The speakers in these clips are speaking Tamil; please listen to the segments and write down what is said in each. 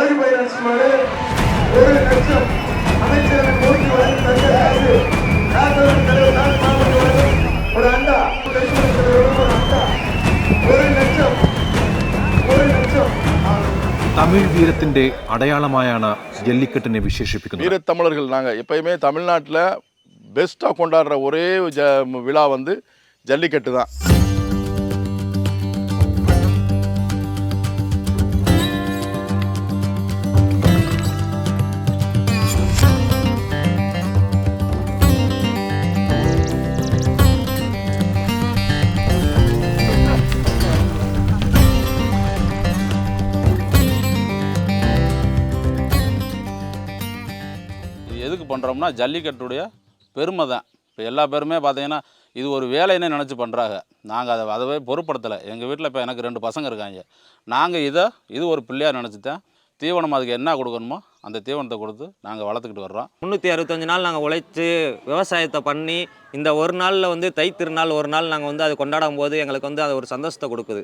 ஆதிபைரன்ஸ் மாடு 1 லட்சம் அமைச்சரவை போட்டி வழங்கி தந்த காசு காசவன் தலைவர் தான் மாவட்ட வழங்கும் ஒரு அண்டா ஒரு அண்டா 1 லட்சம் தமிழ் வீரത്തിന്റെ அடையாளமாയാണ് ஜல்லிக்கட்டினை விசேஷிப்பிക്കുന്നത്. வீரத்தமிழர்கள் நாங்கள் எப்பயுமே தமிழ்நாட்டில் பெஸ்ட்டாக கொண்டாடுற ஒரே விழா வந்து ஜல்லிக்கட்டு தான். எதுக்கு பண்ணுறோம்னா ஜல்லிக்கட்டுடைய பெருமை தான். இப்போ எல்லா பேருமே பார்த்தீங்கன்னா இது ஒரு வேலைன்னு நினச்சி பண்ணுறாங்க. நாங்கள் அதவே பொருட்படுத்தலை. எங்கள் வீட்டில் இப்போ எனக்கு 2 பசங்க இருக்காங்க. நாங்கள் இது ஒரு பிள்ளையாக நினச்சி தான் தீவனம் அதுக்கு என்ன கொடுக்கணுமோ அந்த தீவனத்தை கொடுத்து நாங்கள் வளர்த்துக்கிட்டு வர்றோம். 365 நாள் நாங்கள் உழைச்சி விவசாயத்தை பண்ணி இந்த ஒரு நாளில் வந்து தை திருநாள் ஒரு நாள் நாங்கள் வந்து அது கொண்டாடும் போது எங்களுக்கு வந்து அது ஒரு சந்தோஷத்தை கொடுக்குது.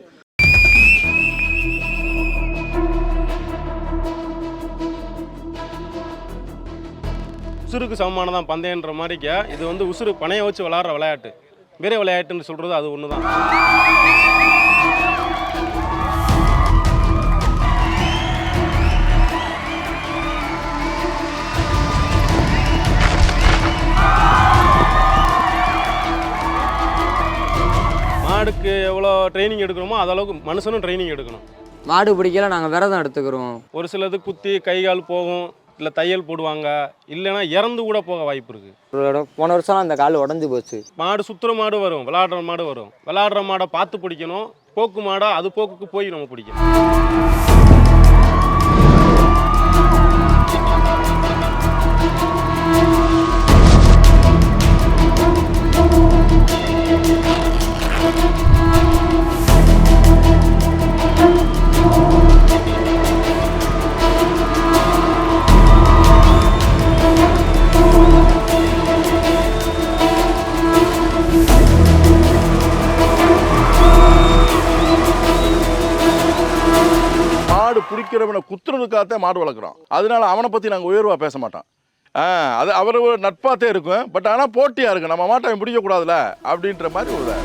உசுருக்கு சமமானதான் பந்தயன்ற மாதிரிக்க இது வந்து உசுறு பணையை வச்சு விளாட்ற விளையாட்டு. வேற விளையாட்டுன்னு சொல்கிறது அது ஒன்று தான். மாடுக்கு எவ்வளோ ட்ரைனிங் எடுக்கிறோமோ அதளவுக்கு மனுஷனும் ட்ரைனிங் எடுக்கணும். மாடு பிடிக்கல நாங்கள் விரதம் எடுத்துக்கிறோம். ஒரு சிலது குத்தி கை கால் போகும், இல்லை தையல் போடுவாங்க, இல்லைன்னா இறந்து கூட போக வாய்ப்பு இருக்குது. போன வருஷம் அந்த கால் உடஞ்சி போச்சு. மாடு சுற்றுற மாடு வரும், விளாடுற மாடு வரும். விளாடுற மாடை பார்த்து பிடிக்கணும். போக்கு மாடா அது போக்குக்கு போய் நம்ம பிடிக்கணும். மாடு பிடிக்கிறவனை குத்துறதுக்காகத்தான் மாடு வளர்க்குறோம். அதனால அவனை பற்றி நாங்கள் உயர்வாக பேச மாட்டோம். அது அவர் நட்பாகத்தே இருக்கும். பட் ஆனால் போட்டியாக இருக்கும். நம்ம மாட்டை பிடிக்கக்கூடாதுல அப்படின்ற மாதிரி ஒரு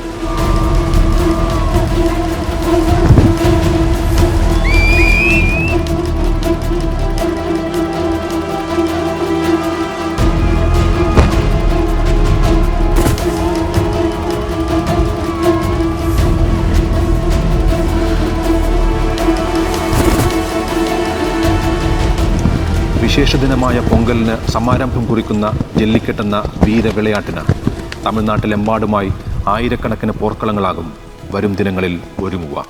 വിശേഷ ദിനമായ പൊങ്കലിന് സമാരംഭം കുറിക്കുന്ന ജല്ലിക്കെട്ടെന്ന വീരവിളയാട്ടിന് തമിഴ്നാട്ടിലെമ്പാടുമായി ആയിരക്കണക്കിന് പോർക്കളങ്ങളാകും വരും ദിനങ്ങളിൽ ഒരുങ്ങുക.